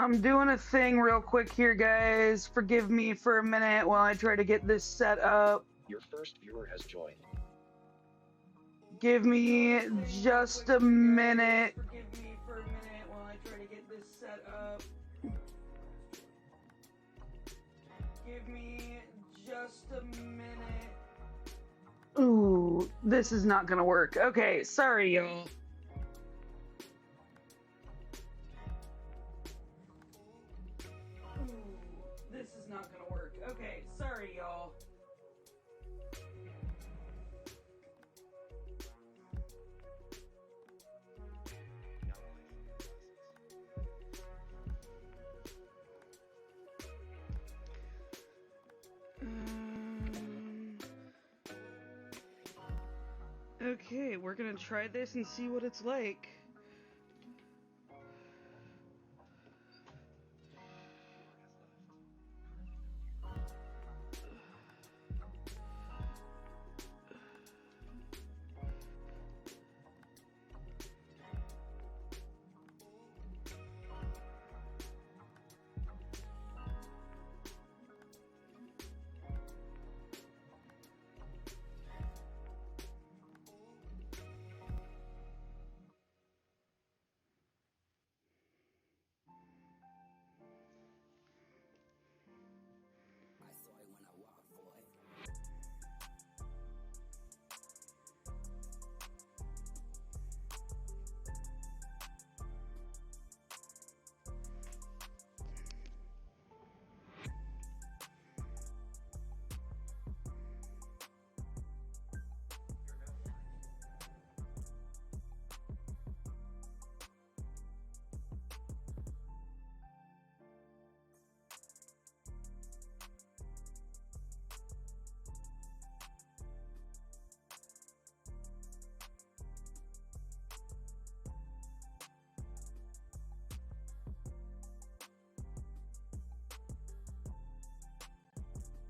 I'm doing a thing real quick here, guys. Forgive me for a minute while I try to get this set up. Your first viewer has joined. Give me just a minute. Forgive me for a minute while I try to get this set up. Give me just a minute. Ooh, this is not gonna work. Okay, sorry, y'all. This is not gonna work. Okay, sorry, y'all. Okay, we're gonna try this and see what it's like.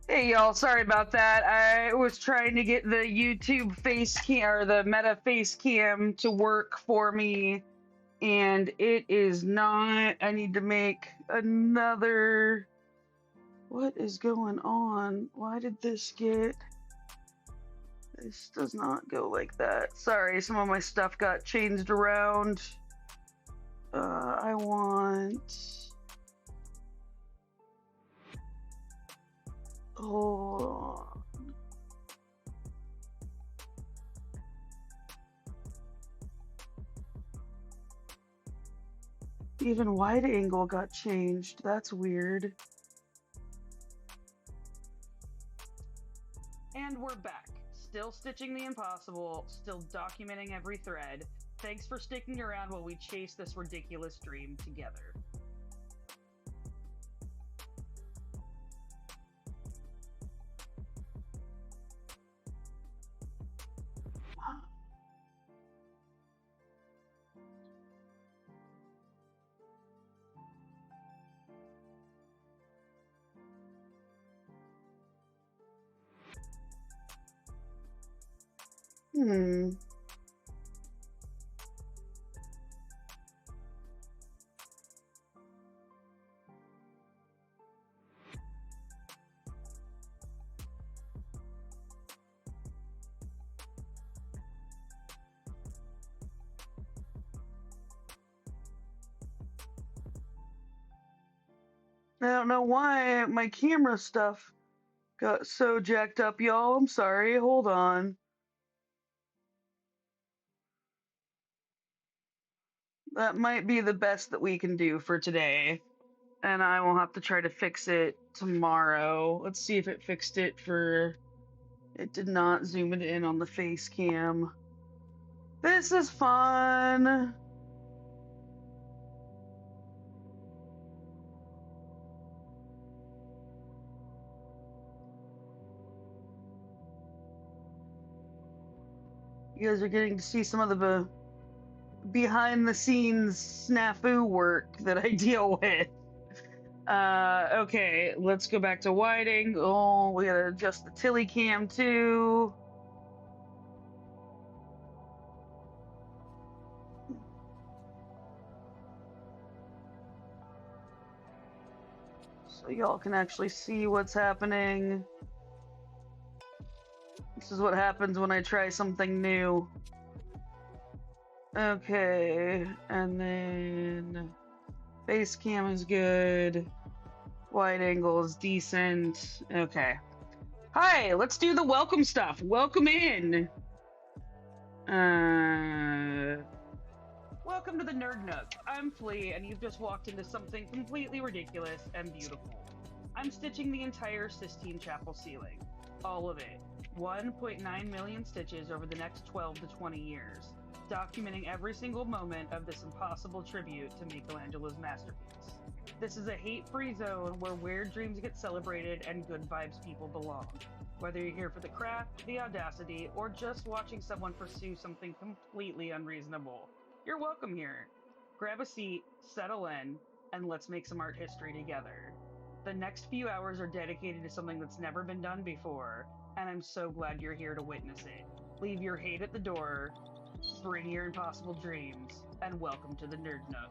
Hey y'all, sorry about that. I was trying to get the YouTube face cam or the Meta face cam to work for me, and it is not. I need to make another. What is going on? Why did this get. This does not go like that. Sorry, some of my stuff got changed around. I want. Oh. Even wide angle got changed. That's weird. And we're back. Still stitching the impossible, still documenting every thread. Thanks for sticking around while we chase this ridiculous dream together. Hmm. I don't know why my camera stuff got so jacked up, y'all. I'm sorry. Hold on. That might be the best that we can do for today. And I will have to try to fix it tomorrow. Let's see if it fixed it for... It did not zoom it in on the face cam. This is fun. You guys are getting to see some of the behind the scenes snafu work that I deal with. Okay, let's go back to wide angle. We gotta adjust the Tilly cam too. so y'all can actually see what's happening. This is what happens when I try something new. Okay, and then face cam is good. Wide angle is decent. Okay. Hi, let's do the welcome stuff. Welcome in. Welcome to the Nerd Nook. I'm Flea, and you've just walked into something completely ridiculous and beautiful. I'm stitching the entire Sistine Chapel ceiling. All of it. 1.9 million stitches over the next 12 to 20 years, documenting every single moment of this impossible tribute to Michelangelo's masterpiece. This is a hate-free zone where weird dreams get celebrated and good vibes people belong. Whether you're here for the craft, the audacity, or just watching someone pursue something completely unreasonable, you're welcome here. Grab a seat, settle in, and let's make some art history together. The next few hours are dedicated to something that's never been done before, and I'm so glad you're here to witness it. Leave your hate at the door, bring your impossible dreams, and welcome to the Nerd Nook.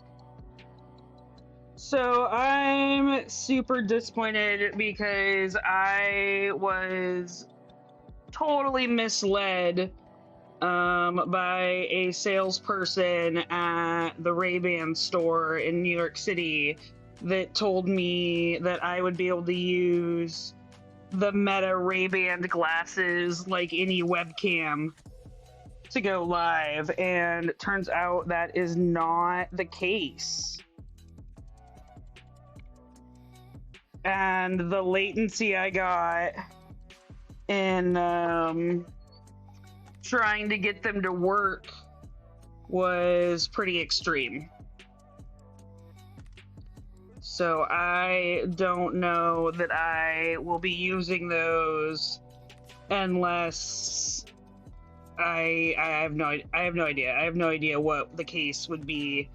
So I'm super disappointed because I was totally misled by a salesperson at the Ray-Ban store in New York City that told me that I would be able to use the Meta Ray-Ban glasses like any webcam to go live, and it turns out that is not the case. And the latency I got in trying to get them to work was pretty extreme. So I don't know that I will be using those unless I have no idea. I have no idea what the case would be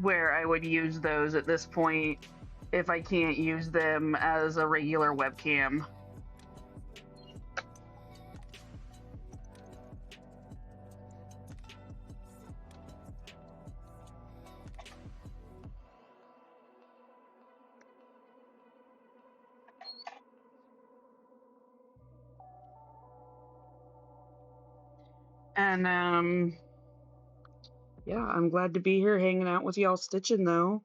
where I would use those at this point if I can't use them as a regular webcam. And yeah, I'm glad to be here hanging out with y'all stitching though.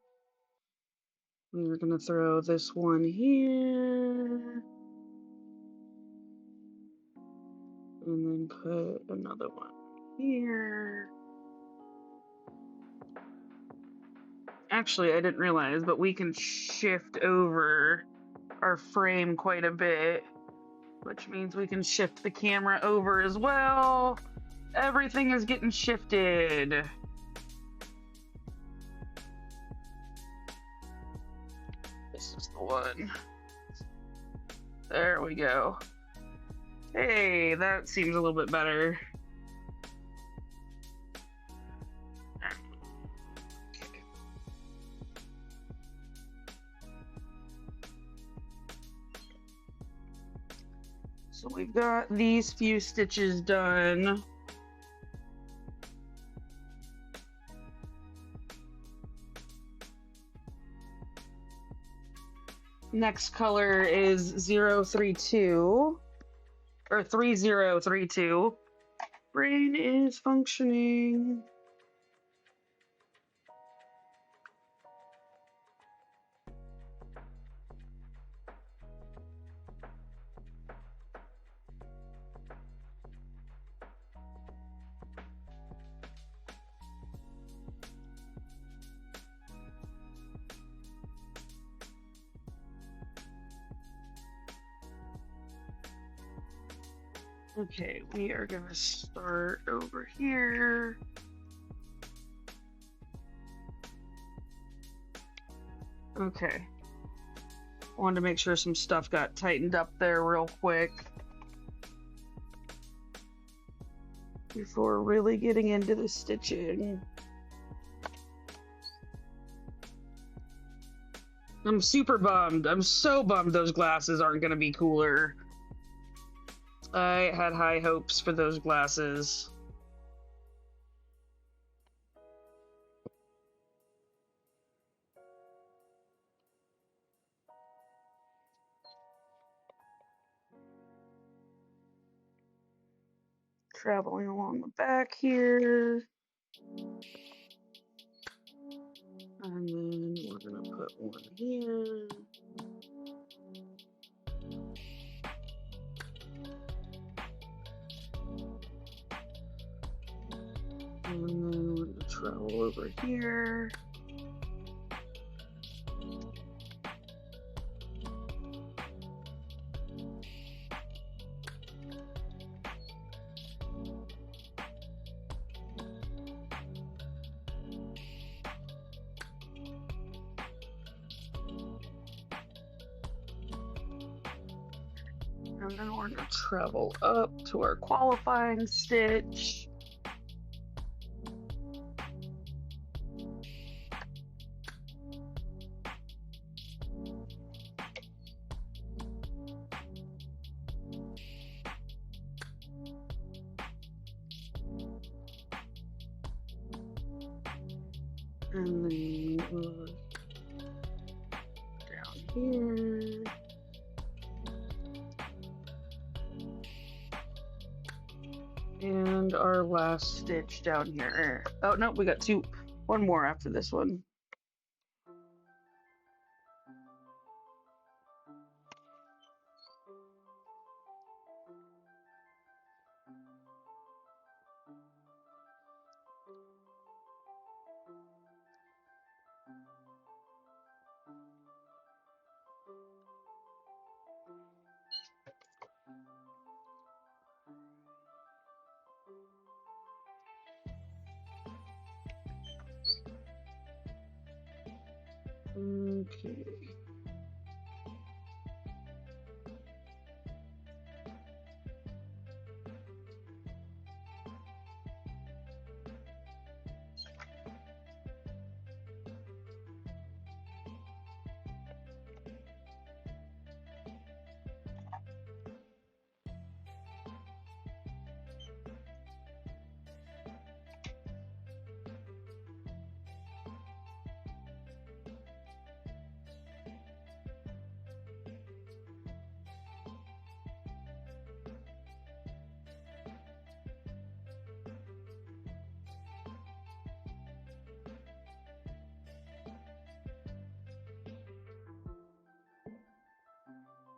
We're gonna throw this one here. And then put another one here. Actually, I didn't realize, but we can shift over our frame quite a bit, which means we can shift the camera over as well. Everything is getting shifted. This is the one. There we go. Hey, that seems a little bit better. Okay. So we've got these few stitches done. Next color is 032 or 3032. Brain is functioning. Okay, we are gonna start over here. Okay. Wanted to make sure some stuff got tightened up there real quick before really getting into the stitching. I'm super bummed. I'm so bummed those glasses aren't gonna be cooler. I had high hopes for those glasses. traveling along the back here. And then we're going to put one here. And then we're going to travel over here. And then we're going to travel up to our qualifying stitch. And then down here. And our last stitch down here. Oh, no, we got one more after this one. Okay.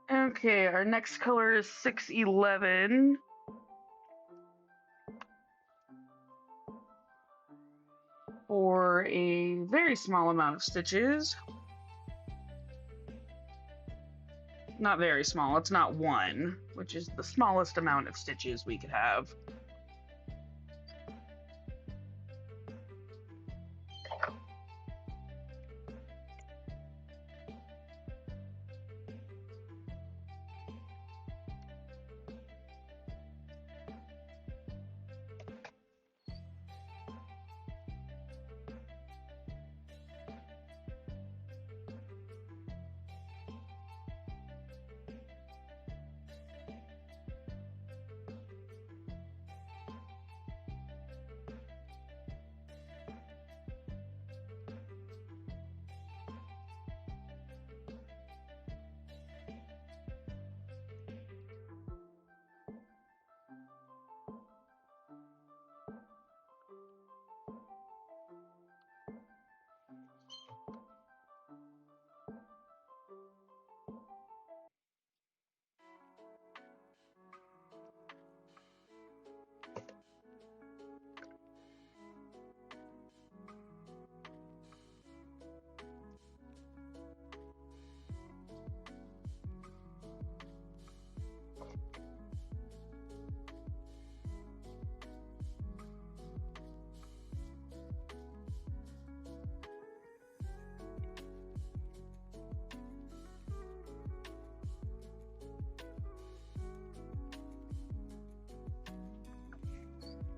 Okay, our next color is 611. For a very small amount of stitches. Not very small, it's not 1, which is the smallest amount of stitches we could have.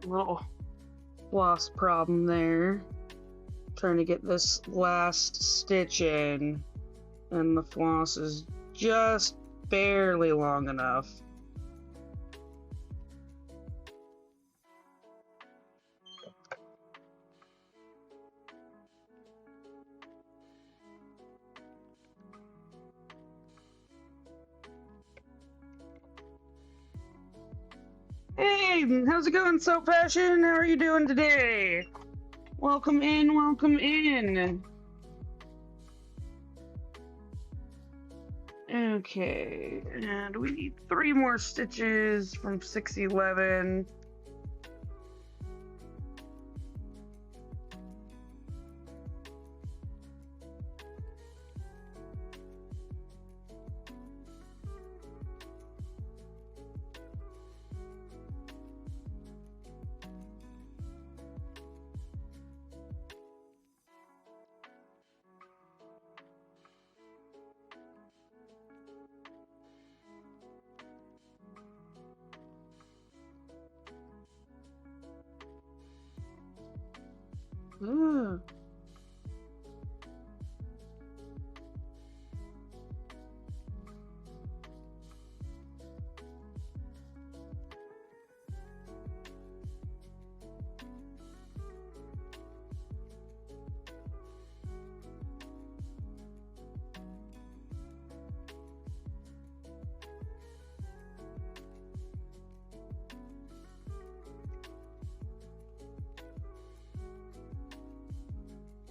Little floss problem there. Trying to get this last stitch in, and the floss is just barely long enough. Hey, how's it going, Soap Fashion? How are you doing today? Welcome in, welcome in. Okay, and we need 3 more stitches from 611. Ooh.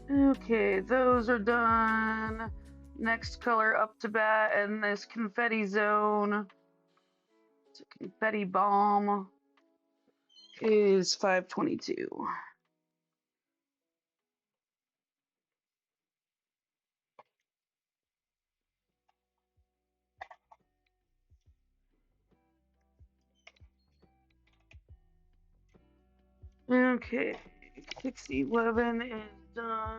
Okay, those are done. Next color up to bat in this confetti zone. It's a confetti bomb. Is 522. Okay, 611 is done.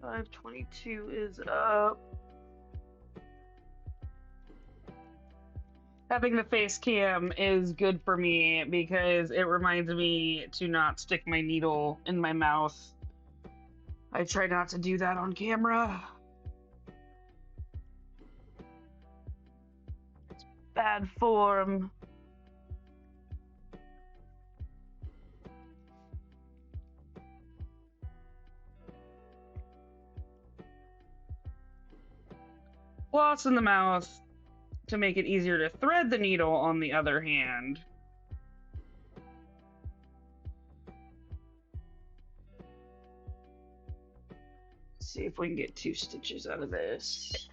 522 is up. Having the face cam is good for me because it reminds me to not stick my needle in my mouth. I try not to do that on camera. It's bad form. Floss in the mouth to make it easier to thread the needle, on the other hand. Let's see if we can get 2 stitches out of this.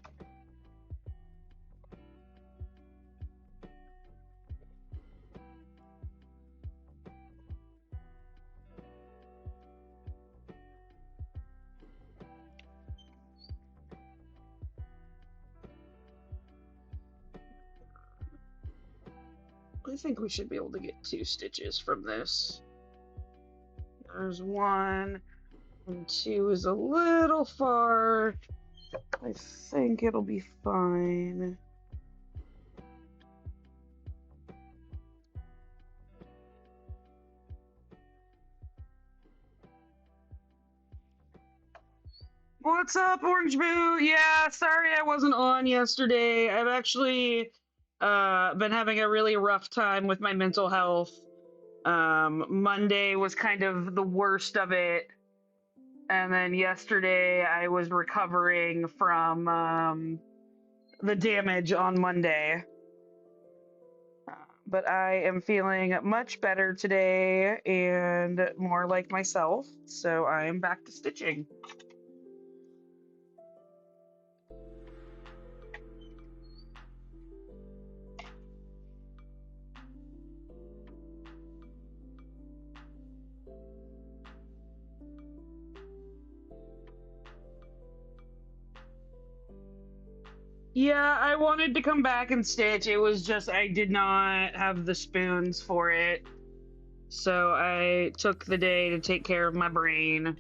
I think we should be able to get 2 stitches from this. There's 1, and 2 is a little far. I think it'll be fine. What's up, Orange Boo? Yeah, sorry I wasn't on yesterday. I've actually been having a really rough time with my mental health. Monday was kind of the worst of it. And then yesterday I was recovering from the damage on Monday. But I am feeling much better today and more like myself. So I am back to stitching. Yeah, I wanted to come back and stitch. It was just I did not have the spoons for it. So I took the day to take care of my brain.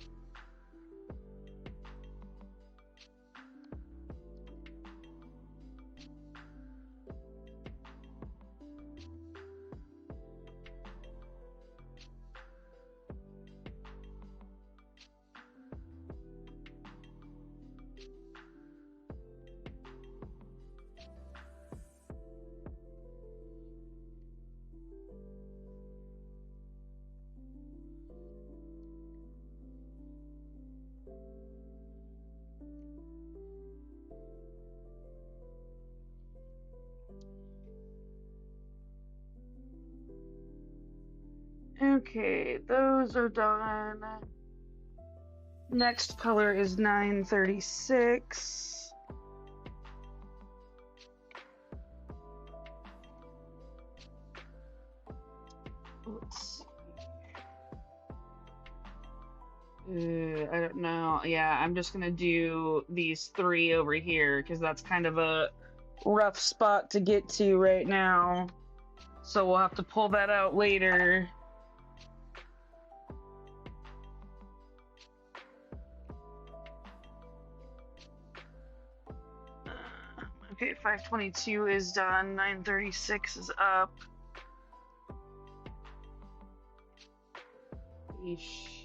Okay, those are done. Next color is 936. Let's see. I don't know. Yeah, I'm just gonna do these three over here because that's kind of a rough spot to get to right now. So we'll have to pull that out later. Okay, 522 is done. 936 is up. Eesh.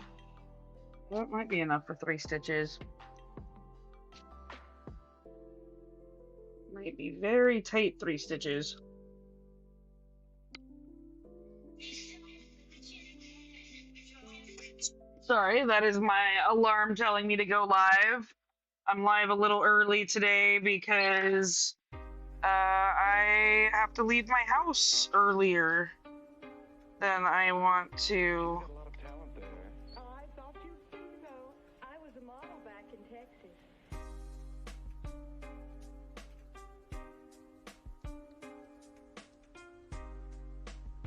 That might be enough for 3 stitches. Might be very tight 3 stitches. Sorry, that is my alarm telling me to go live. I'm live a little early today because I have to leave my house earlier than I want to. Got a lot of talent there. Oh, I thought you'd think so. I was a model back in Texas.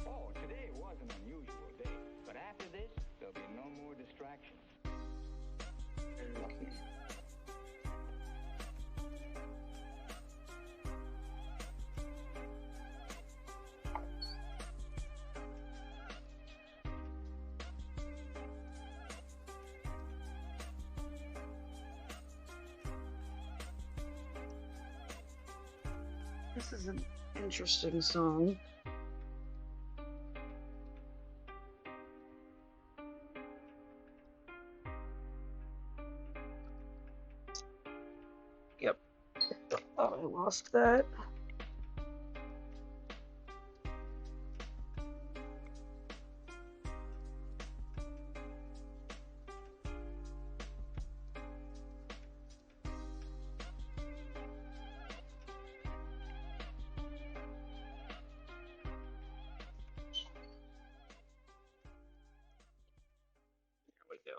Oh, today was an unusual day, but after this, there'll be no more distractions. This is an interesting song. Yep. Oh, I lost that. There we go.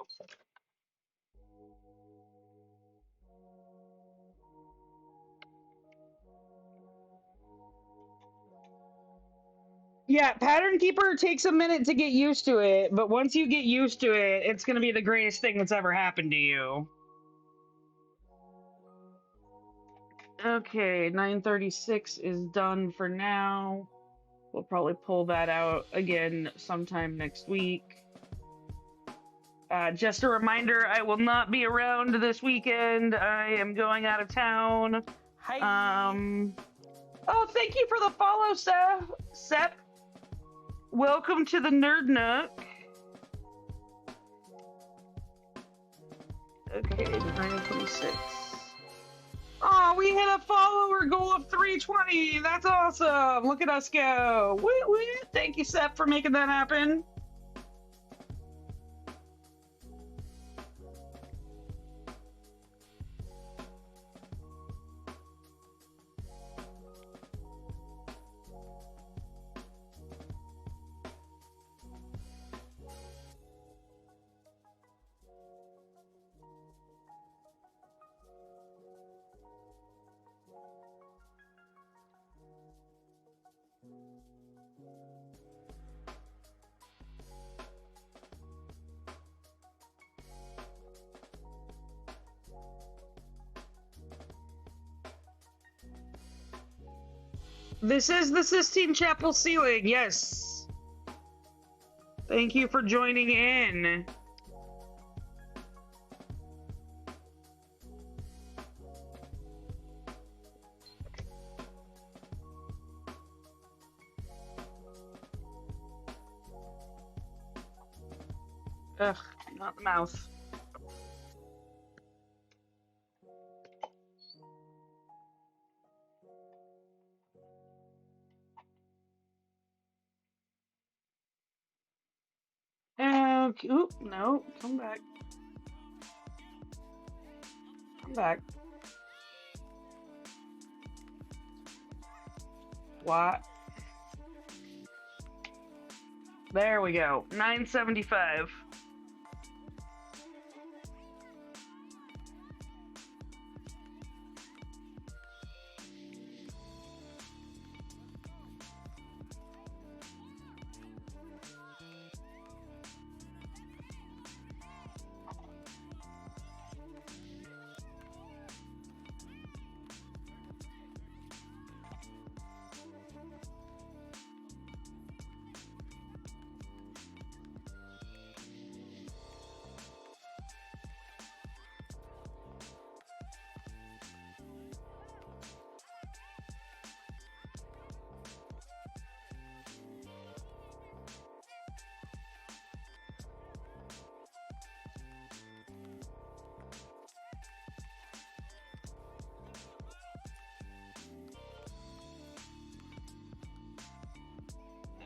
Yeah, Pattern Keeper takes a minute to get used to it, but once you get used to it, it's going to be the greatest thing that's ever happened to you. Okay, 936 is done for now. We'll probably pull that out again sometime next week. Just a reminder, I will not be around this weekend. I am going out of town. Hi. Oh, thank you for the follow, Sep. Welcome to the Nerd Nook. Okay, 926. Oh, we hit a follower goal of 320. That's awesome. Look at us go. Woo woo. Thank you, Sep, for making that happen. This is the Sistine Chapel ceiling, yes. Thank you for joining in. Ugh, not the mouth. Oop, no, come back. Come back. What? There we go. 975.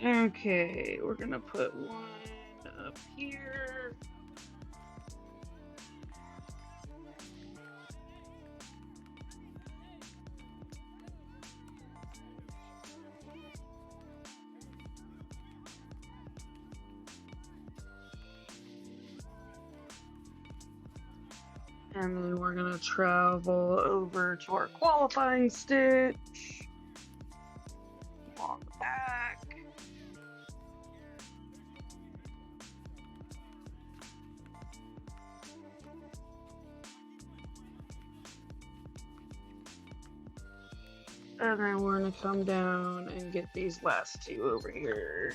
Okay, we're gonna put one up here. And then we're gonna travel over to our qualifying stitch. Along the back. And then we're gonna come down and get these last two over here.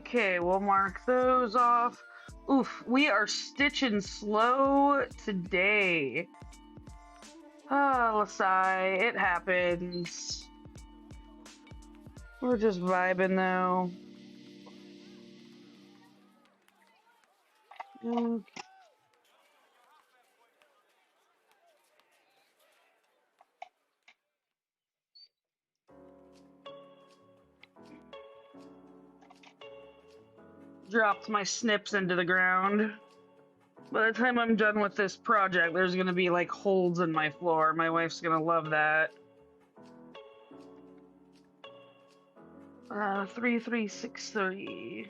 Okay, we'll mark those off. Oof, we are stitching slow today. Ah, Lasai, it happens. We're just vibing though. Okay. Dropped my snips into the ground. By the time I'm done with this project, there's gonna be like holes in my floor. My wife's gonna love that. 3363.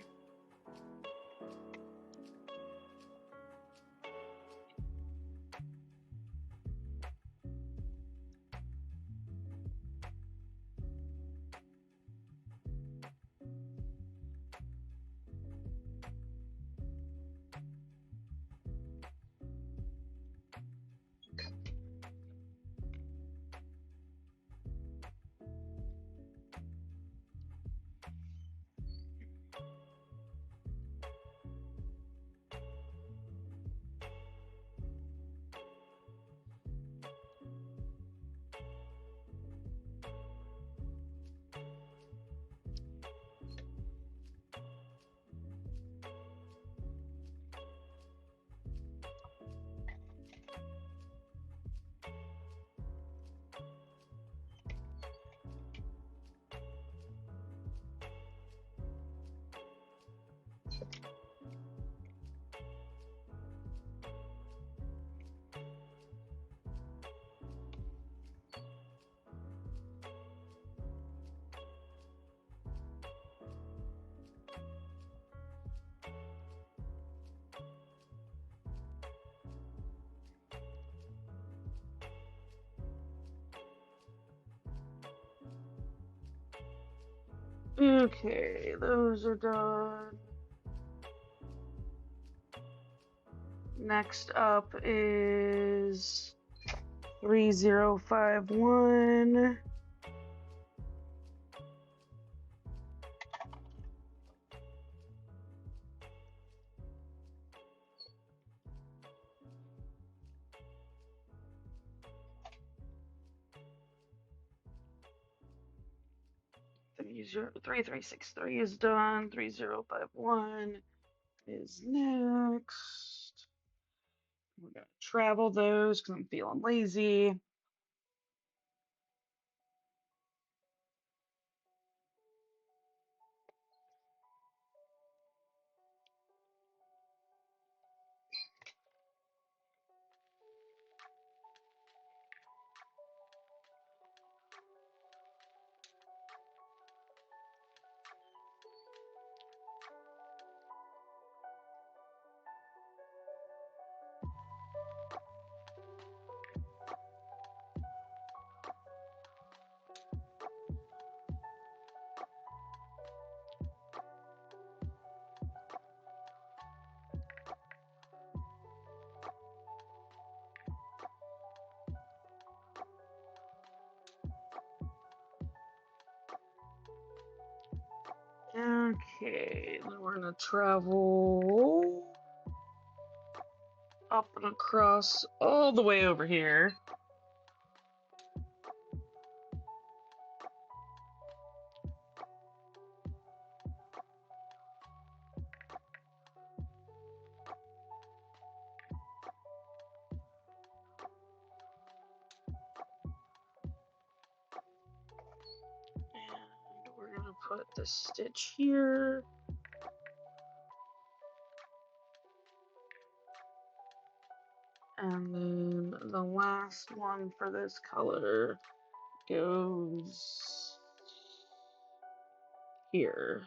Okay, those are done. Next up is 3051. Three three six three is done. 3051. is next. We're gonna travel those because I'm feeling lazy. Okay, then we're gonna travel up and across all the way over here. And we're gonna put the stitch here. And then the last one for this color goes here.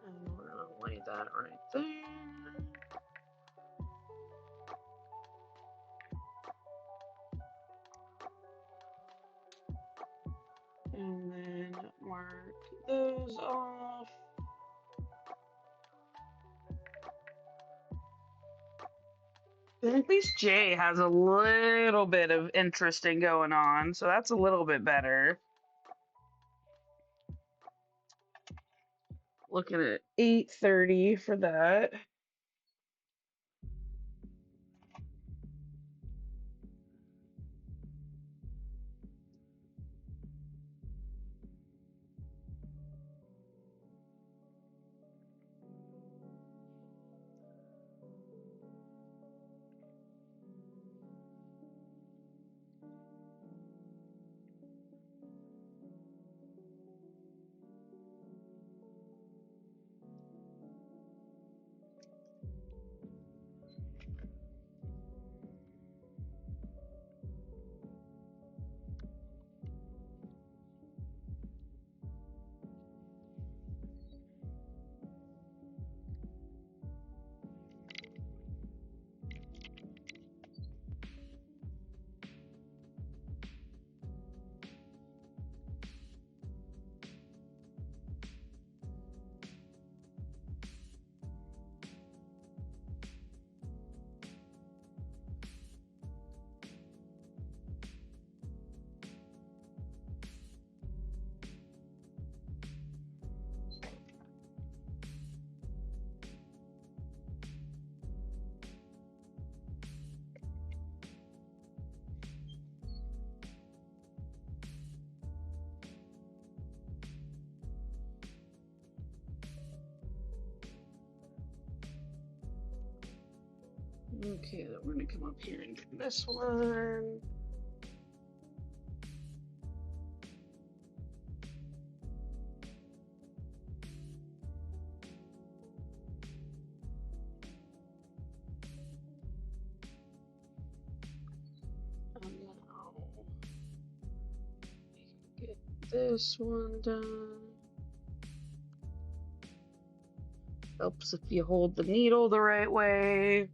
And we're gonna lay that right there. And then mark those off. At least Jay has a little bit of interesting going on, so that's a little bit better. Looking at 8:30 for that. Okay, then we're gonna come up here and do this one. And now get this one done. Helps if you hold the needle the right way.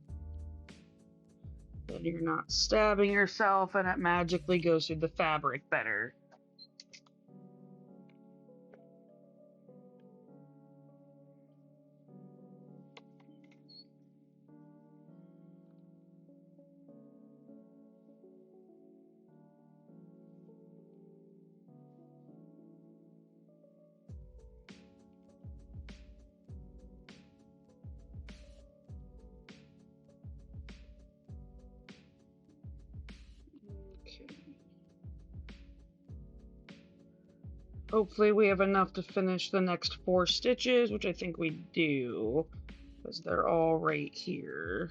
Then you're not stabbing yourself and it magically goes through the fabric better. hopefully we have enough to finish the next 4 stitches, which I think we do, because they're all right here.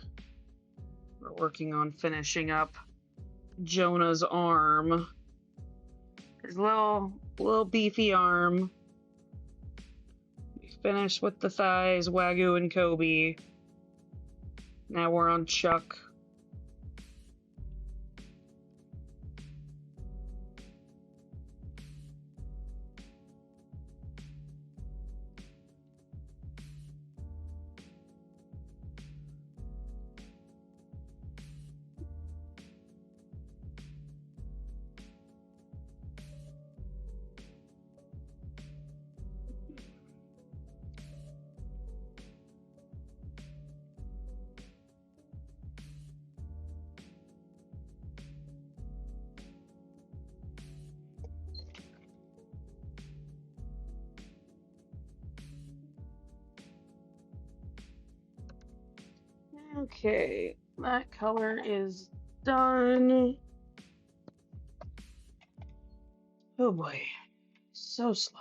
We're working on finishing up Jonah's arm. His little beefy arm. We finished with the thighs, Wagyu and Kobe. Now we're on Chuck. Okay, that color is done. Oh boy, so slow.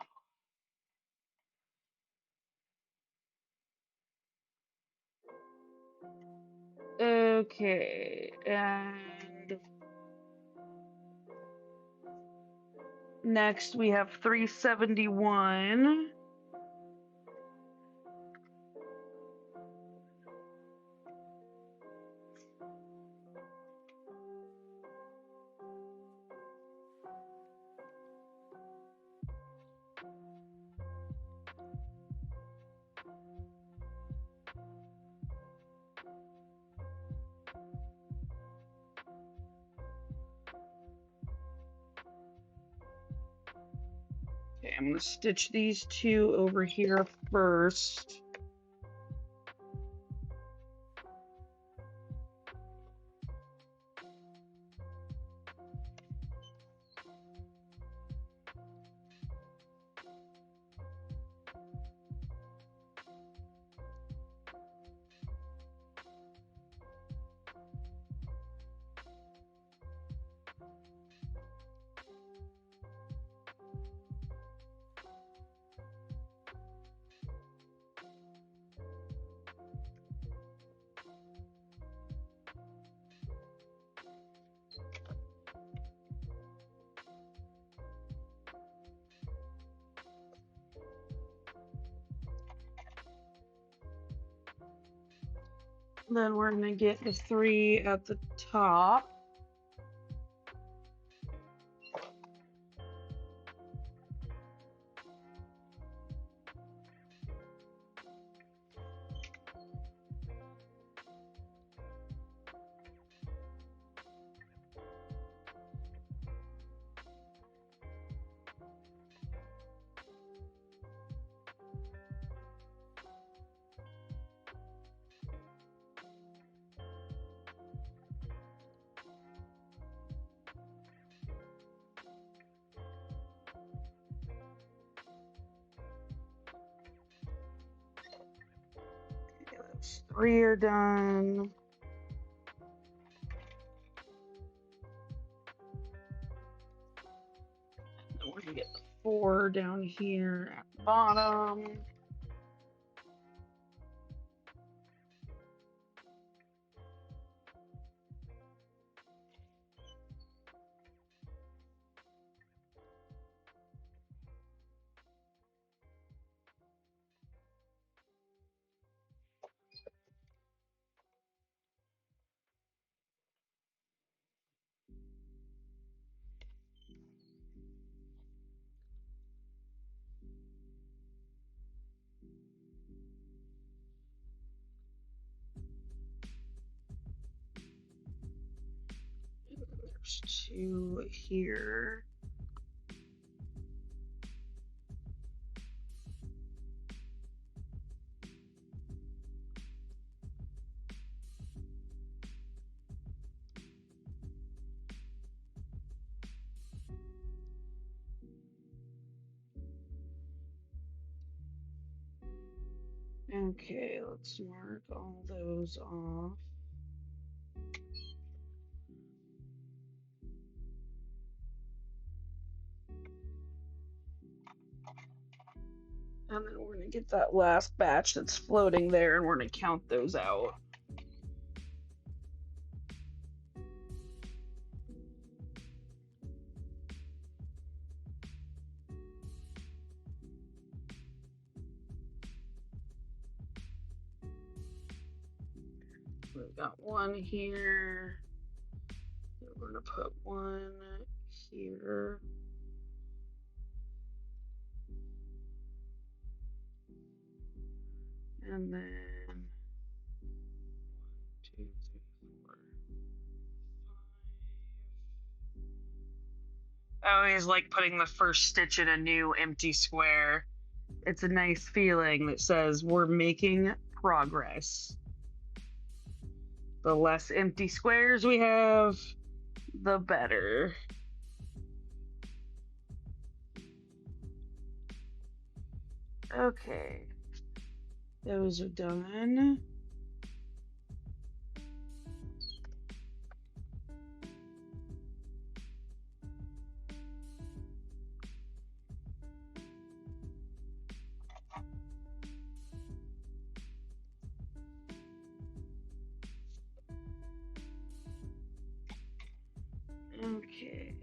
Okay, and next we have 371. Okay, I'm gonna stitch these 2 over here first. Then we're gonna get the 3 at the top. Okay, those 3 are done. Then we're gonna get the 4 down here at the bottom. There's 2 here. Okay, let's mark all those off. And then we're going to get that last batch that's floating there, and we're going to count those out. We've got one here. We're going to put one here. And then 1, 2, 3, 4, 5. I always like putting the first stitch in a new empty square. It's a nice feeling that says we're making progress. The less empty squares we have, the better. Okay. Those are done. Okay.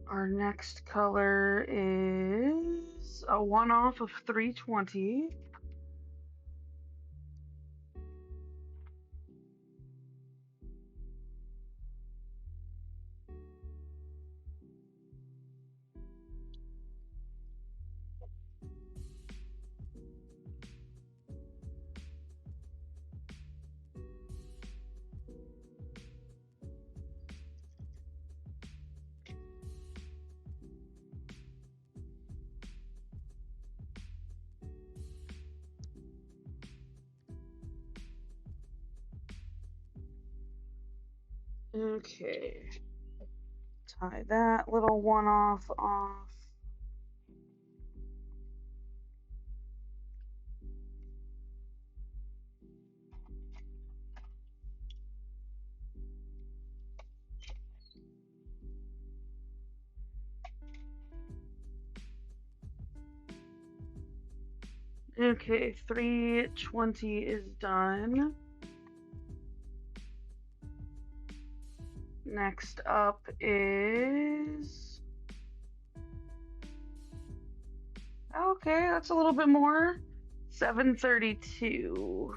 Our next color is a one-off of 320. Okay. Tie that little one-off off. Okay, 320 is done. Next up is... Okay, that's a little bit more. 732.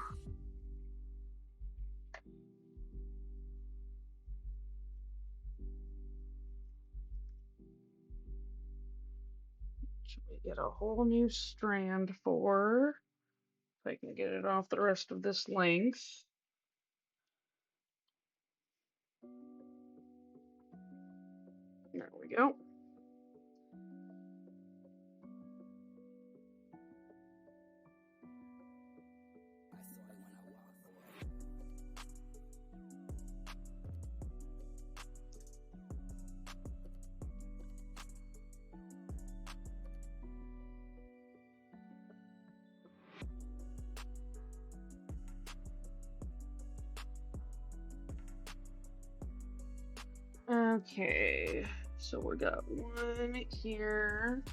Should we get a whole new strand for? If I can get it off the rest of this length. There we go. Okay, so we got one here.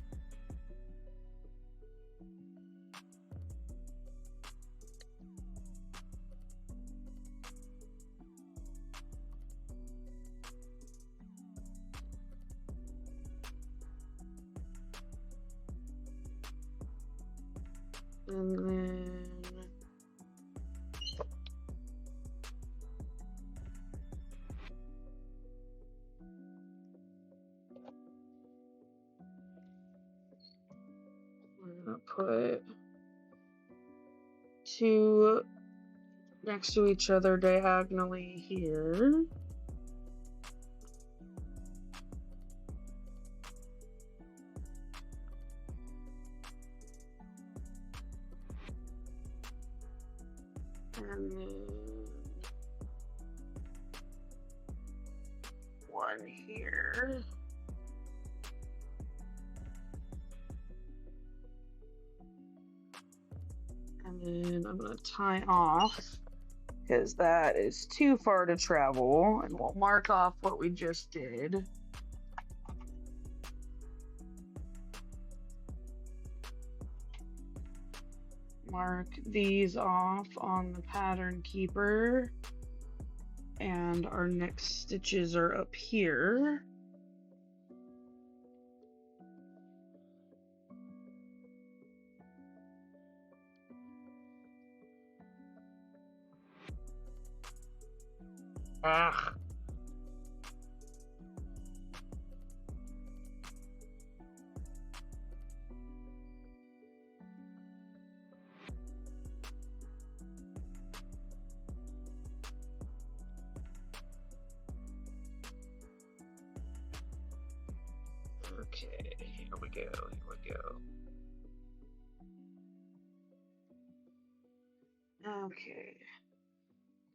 And then we're gonna put two next to each other diagonally here. And then one here. And then I'm going to tie off because that is too far to travel, and we'll mark off what we just did. mark these off on the pattern keeper. And our next stitches are up here. Ah. Okay, here we go, here we go. Okay,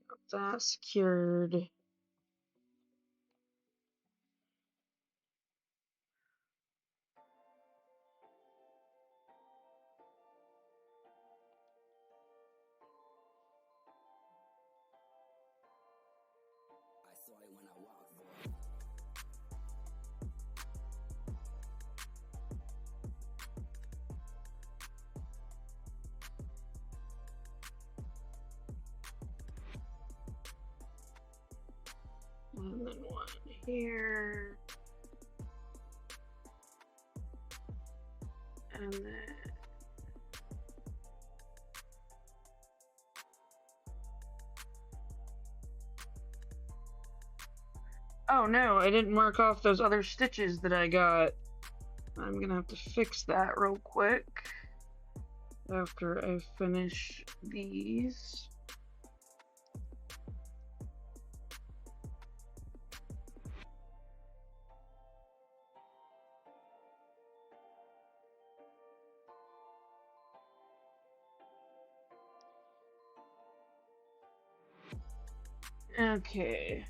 got that secured. And then one here. And then oh no, I didn't mark off those other stitches that I got. I'm gonna have to fix that real quick after I finish these. Okay.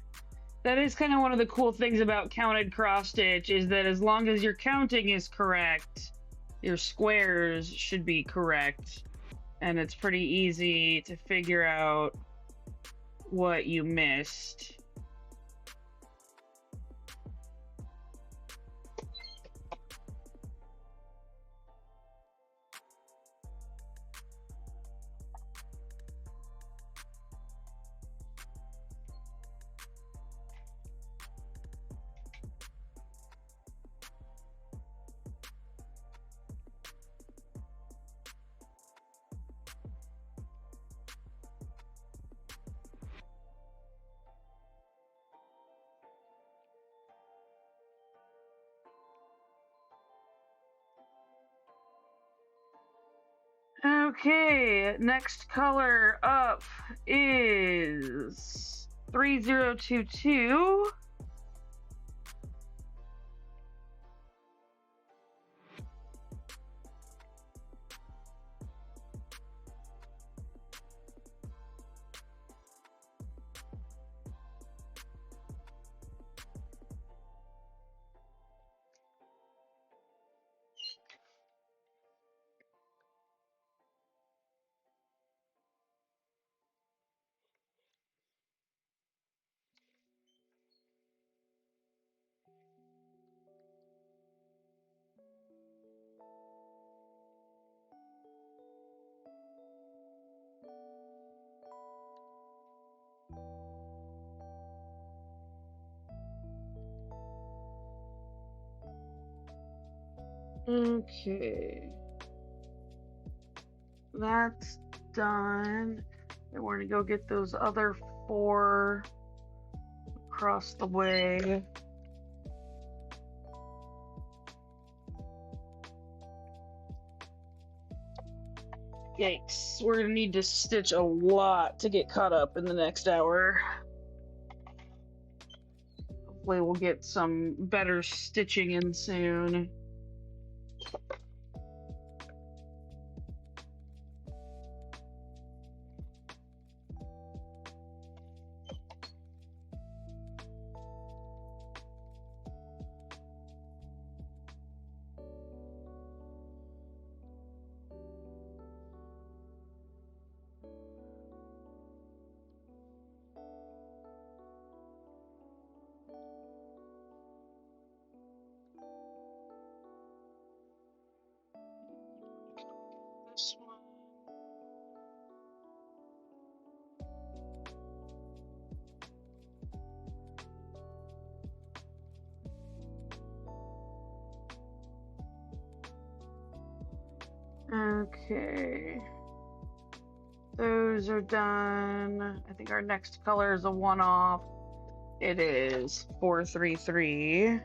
That is kind of one of the cool things about counted cross stitch is that as long as your counting is correct, your squares should be correct. And it's pretty easy to figure out what you missed. Okay, next color up is 3022. Okay. That's done. And we're gonna go get those other 4 across the way. Yikes. We're gonna need to stitch a lot to get caught up in the next hour. Hopefully we'll get some better stitching in soon. Okay. Those are done. I think our next color is a one-off. It is 433.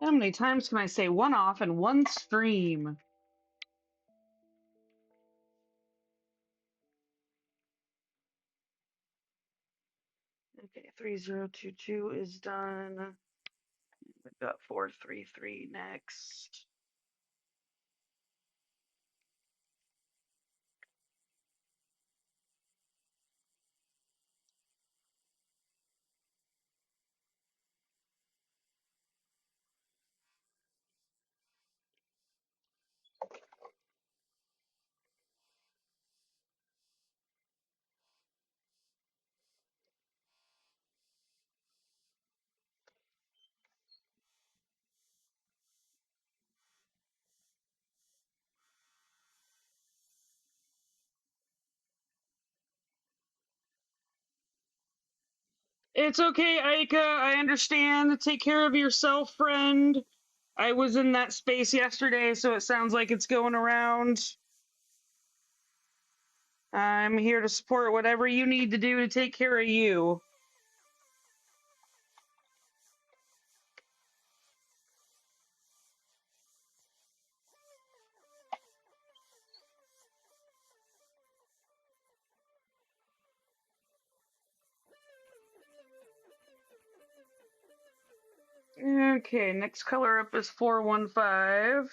How many times can I say one-off in one stream? Okay, 3022 is done. We've got 433 next. It's okay, Aika. I understand. Take care of yourself, friend. I was in that space yesterday, so it sounds like it's going around. I'm here to support whatever you need to do to take care of you. Okay, next color up is 415.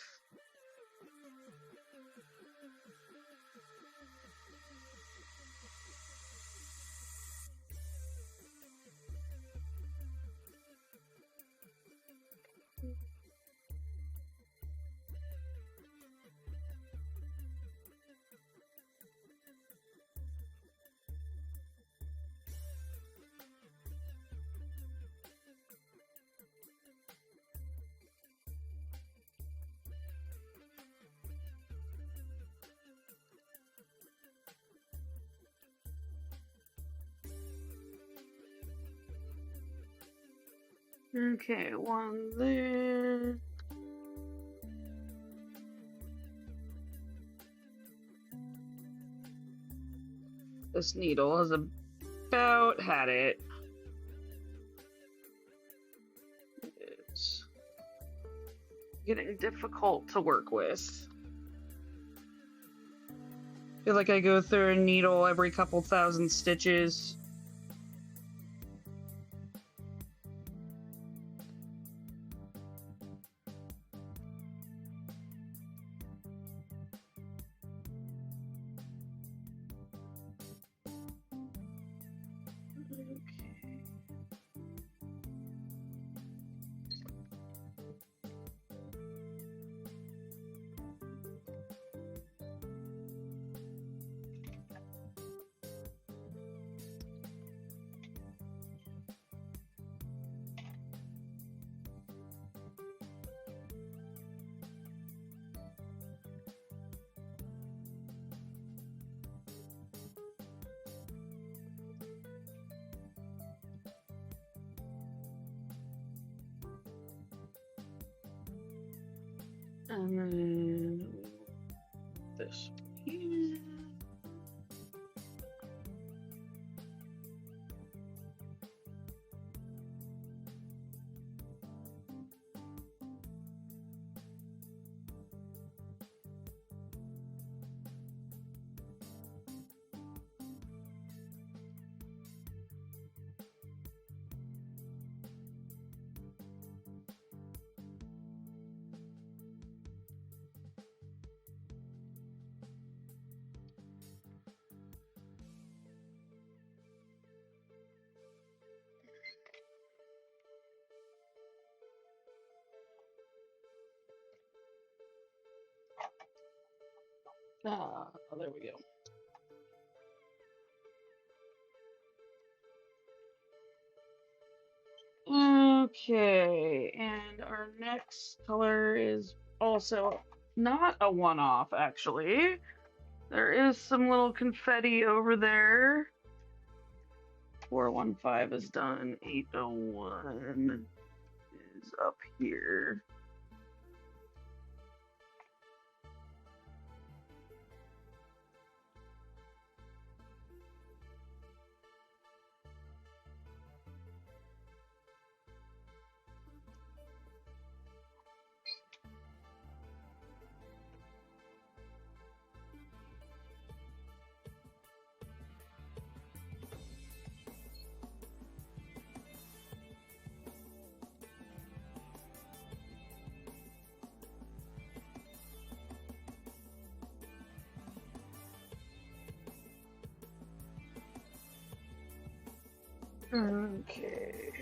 Okay, one there. This needle has about had it. It's getting difficult to work with. I feel like I go through a needle every couple thousand stitches. And then this here. There we go. Okay, and our next color is also not a one-off, actually. There is some little confetti over there. 415 is done. 801 is up here. Okay.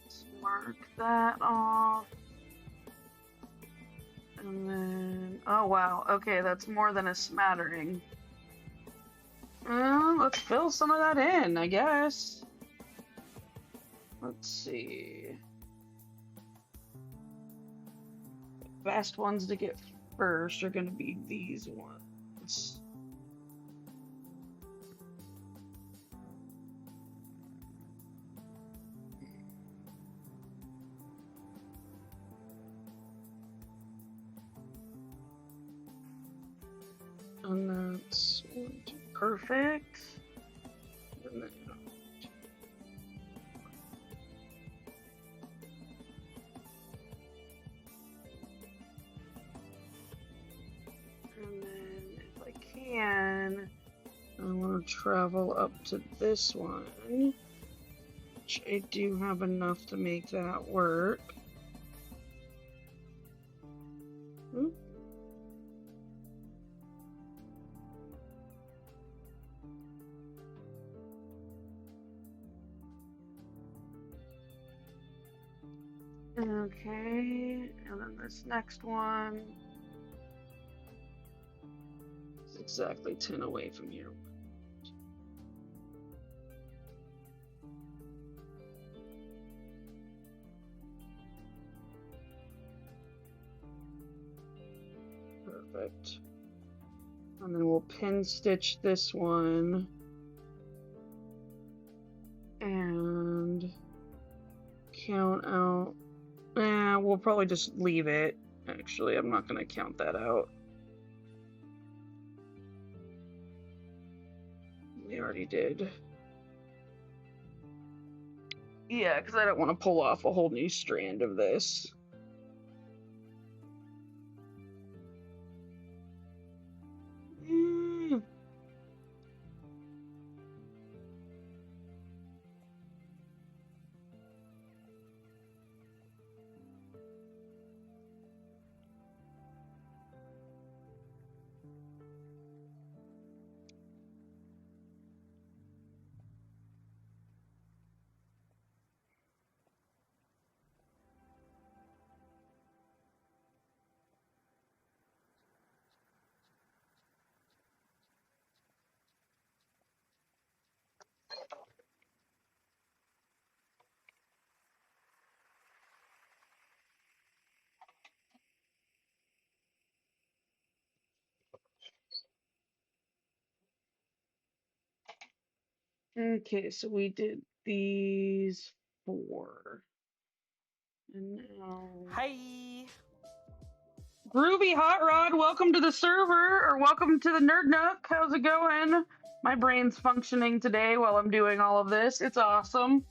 Let's mark that off. And then, oh wow, okay, that's more than a smattering. Let's fill some of that in, I guess. Let's see. The best ones to get first are going to be these ones. And that's 1, 2, perfect. And then if I can, I want to travel up to this one, which I do have enough to make that work. Okay, and then this next one is exactly 10 away from here. Perfect. And then we'll pin stitch this one and count out. We'll probably just leave it. Actually, I'm not going to count that out. We already did. Yeah, because I don't want to pull off a whole new strand of this. Okay, so we did these 4. And now... Hi! Groovy Hot Rod, welcome to the server, or welcome to the Nerd Nook. How's it going? My brain's functioning today while I'm doing all of this. It's awesome.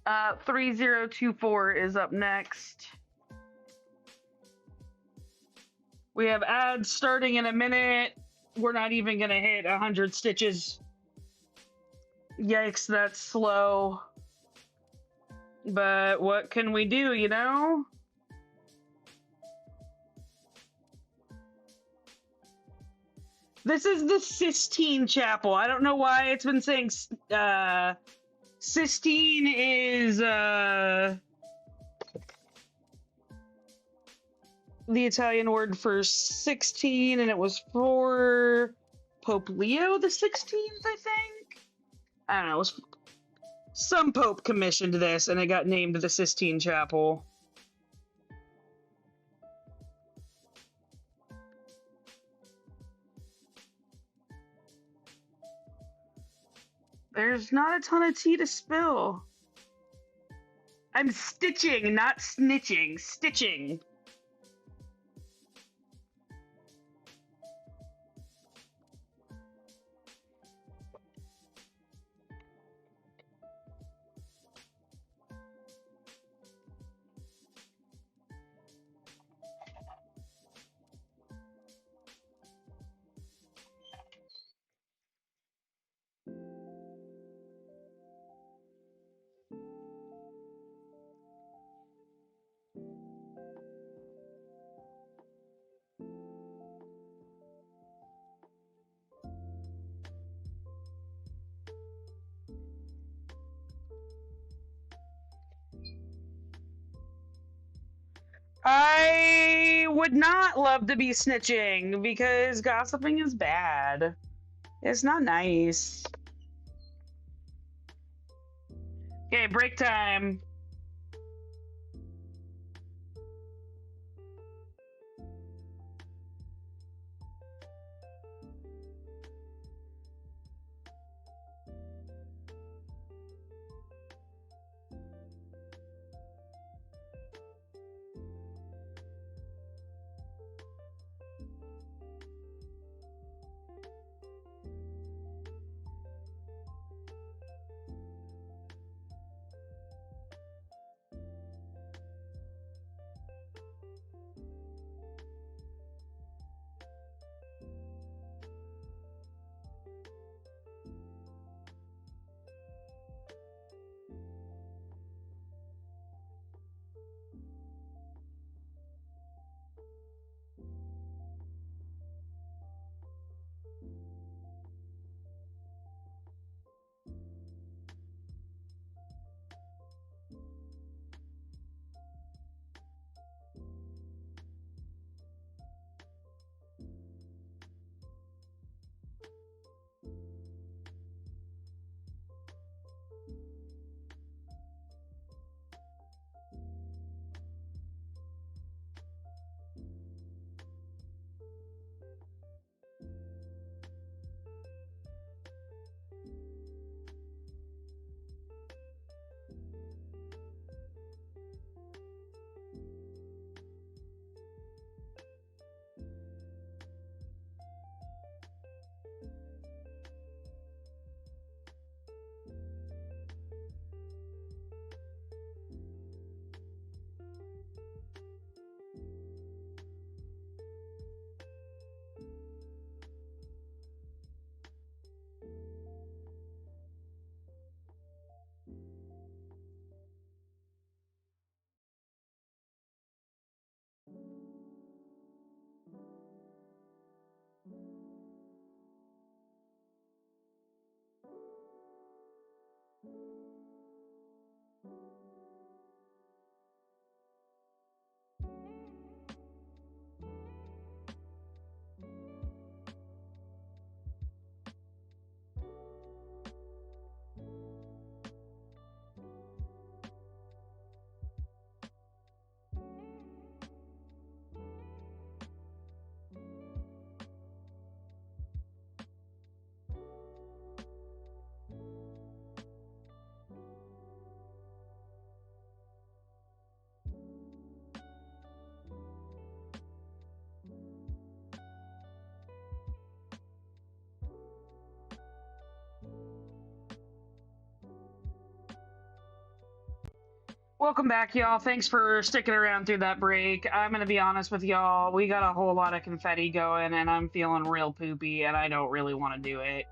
3024 is up next. We have ads starting in a minute. We're not even gonna hit 100 stitches. Yikes, that's slow. But what can we do, you know? This is the Sistine Chapel. I don't know why it's been saying Sistine is the Italian word for 16, and it was 4 Pope Leo the 16th, I think. I don't know. Some pope commissioned this, and it got named the Sistine Chapel. There's not a ton of tea to spill. I'm stitching, not snitching. Stitching. I would not love to be snitching because gossiping is bad. It's not nice. Okay, break time. Welcome back, y'all. Thanks for sticking around through that break. I'm going to be honest with y'all. We got a whole lot of confetti going, and I'm feeling real poopy, and I don't really want to do it.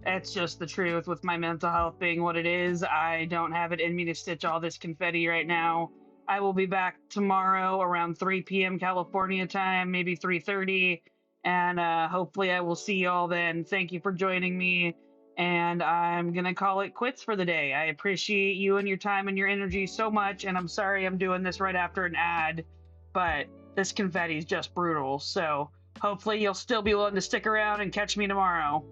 It's just the truth with my mental health being what it is. I don't have it in me to stitch all this confetti right now. I will be back tomorrow around 3 p.m. California time, maybe 3:30, and hopefully I will see y'all then. Thank you for joining me, and I'm going to call it quits for the day. I appreciate you and your time and your energy so much, and I'm sorry I'm doing this right after an ad, but this confetti is just brutal. So Hopefully you'll still be willing to stick around and catch me tomorrow.